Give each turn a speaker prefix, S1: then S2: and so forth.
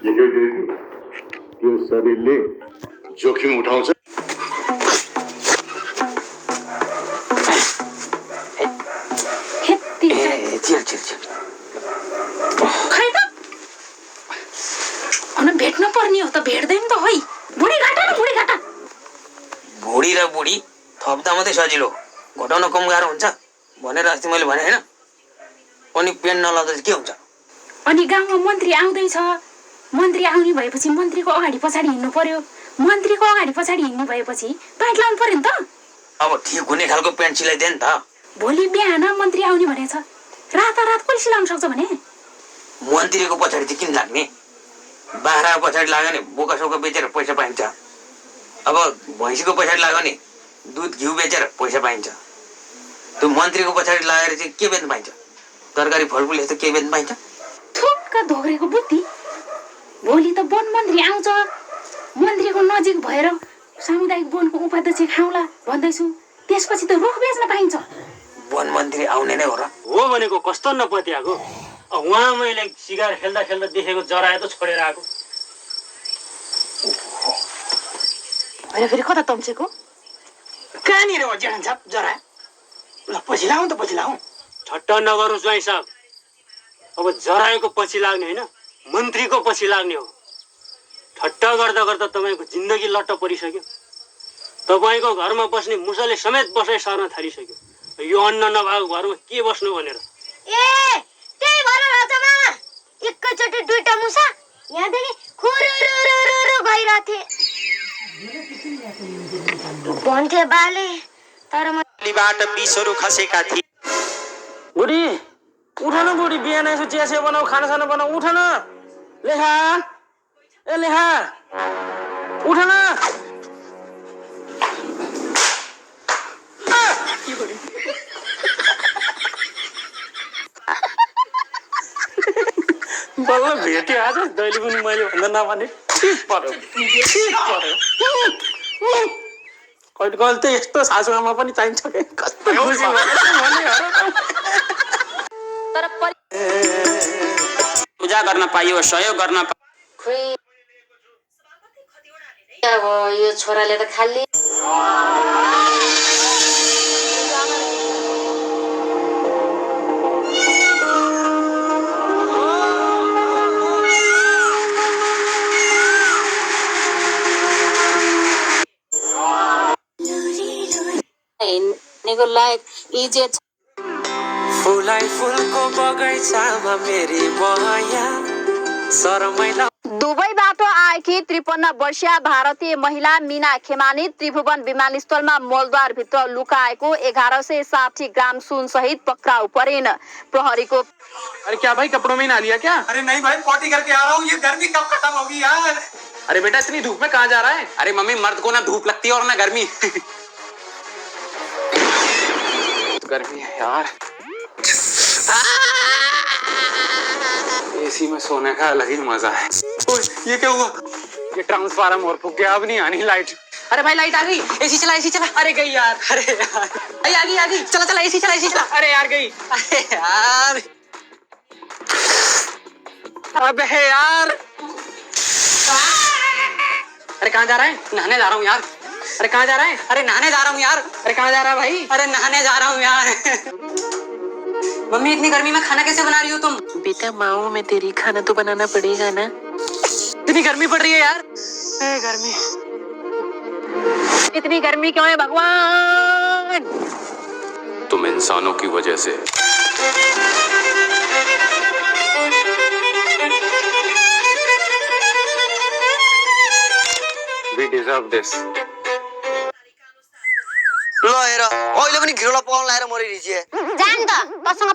S1: त्यो शरीरले जोखिम उठाउँछ।
S2: भेट्न पर्ने हो त भेट्दैन त है। बुढी घाटा न बुढी घाटा।
S3: बुढी र बुढी थप्दा मात्रै सजिलो, घटाउन कम गाह्रो हुन्छ भनेर अस्ति मैले भने हैन। अनि पेन नलाउँदा चाहिँ के हुन्छ?
S2: अनि गाउँमा मन्त्री आउँदैछ, मन्त्री आउने भएपछि मन्त्रीको अगाडि पछाडि हिँड्नु पर्यो, मन्त्रीको अगाडि पछाडि हिँड्नु भएपछि पाइट लाउनु पर्यो नि त।
S3: अब ठिक हुने खालको पेन्ट सिलाइदिए नि त।
S2: भोलि बिहान मन्त्री आउने भनेछ, रातारात कसले सिलाउन सक्छ भने?
S3: मन्त्रीको पछाडि चाहिँ किन लाग्ने? बाख्राको पछाडि लाग्यो भने बोका सोका बेचेर पैसा पाइन्छ। अब भैँसीको पछाडि लाग्यो भने दुध घिउ बेचेर पैसा पाइन्छ। त्यो मन्त्रीको पछाडि लागेर चाहिँ के बेच्न पाइन्छ? तरकारी फलफुल यस्तो के बेच्न पाइन्छ?
S2: थुक्का धोक्रेको बुद्धि। भोलि त वन मन्त्री आउँछ, मन्त्रीको नजिक भएर सामुदायिक वनको उपाध्यक्ष खाउँला भन्दैछु, त्यसपछि त रुख बेच्न पाइन्छ।
S3: वन मन्त्री आउने नै हो र?
S4: हो भनेको कस्तो नपत्याएको। उहाँ मैले सिगार खेल्दा खेल्दा देखेको जराए त छोडेर आएको।
S2: होइन फेरि कता तम्सेको?
S4: कहाँनिर हो जेठा जरा? ल पछि लाउँ त पछि लाउँ। ठट्टा नगर्नु ज्वाइँ साहब। अब जराएको पछि लाग्ने होइन, मन्त्रीको पछि लाग्ने हो। ठट्टा गर्दा गर्दा तपाईँको जिन्दगी लट्ट परिसक्यो। तपाईँको घरमा बस्ने मुसाले समेत बसाइ सार्न थालिसक्यो। यो अन्न नभएको घरमा के बस्नु भनेर।
S5: त्यही भएर राजामा एकैचोटि दुईटा मुसा यहाँदेखि खुरुरुरुरु गइरहेथे। भन्थे बाले तर
S3: बाट बिसहरू खसेका थिए।
S4: बुढी उठ न बुढी, बिहान यसो चिया बनाऊ, खानासाना बनाऊ, उठ न। लेखा ए लेखा उठ न। बल्ल भेटे आज जहिले पनि मैले भन्दा नभने ठिक पर्यो। कहिले कहिले त यस्तो सासूआमा पनि चाहिन्छ कि कस्तो खुसी
S3: पूजा गर्न पाइयो, सहयोग गर्न
S2: खोइ अब यो छोराले त खाली लायक इज्जत।
S3: फुलाई फुलको बगैँचामा मेरी माया सरमैला।
S6: दुबईबाट आएकी 53 वर्षीय भारतीय महिला मीना खेमानी त्रिभुवन विमानस्थलमा मलद्वार भित्र लुकाएको 1160 ग्राम सुन सहित पक्राउ परिन्। प्रहरीको
S4: अरे क्या भाई, कपड़ों में ही नहा लिया क्या?
S7: अरे नहीं भाई, पॉटी करके आ रहा हूँ। ये गर्मी कब खत्म होगी यार?
S4: अरे बेटा इतनी धूप में कहाँ जा रहा है?
S3: अरे मम्मी, मर्द को ना धूप लगती है और ना गर्मी।
S4: गर्मी है यार। एसी में सोने का अलग ही मजा है।
S7: ये क्या हुआ?
S4: ये ट्रांसफार्मर और फूक गया, अब नहीं आनी लाइट।
S3: अरे भाई लाइट आ गई, एसी चला एसी चला।
S4: अरे गई यार।
S3: अरे यार आ गई चला चला एसी चला एसी चला।
S4: अरे यार गई।
S3: अरे यार,
S4: अबे यार।
S3: अरे कहाँ जा रहा है? नहाने जा रहा हूँ यार।
S4: अरे कहाँ जा रहा है?
S3: अरे नहाने जा रहा हूँ यार।
S4: अरे कहाँ जा रहा है भाई?
S3: अरे नहाने जा रहा हूँ यार। मम्मी इतनी गर्मी में खाना कैसे बना रही हो तुम?
S8: बेटा माओ में तेरी खाना तो बनाना पड़ेगा ना।
S3: इतनी गर्मी पड़ रही है यार।
S4: गर्मी,
S6: इतनी गर्मी क्यों है भगवान?
S9: तुम इंसानों की वजह से।
S4: We deserve this.
S3: ल हेर, अहिले पनि घिरोला पाउन लाएर मरिरहेछ।
S5: जान त तसँग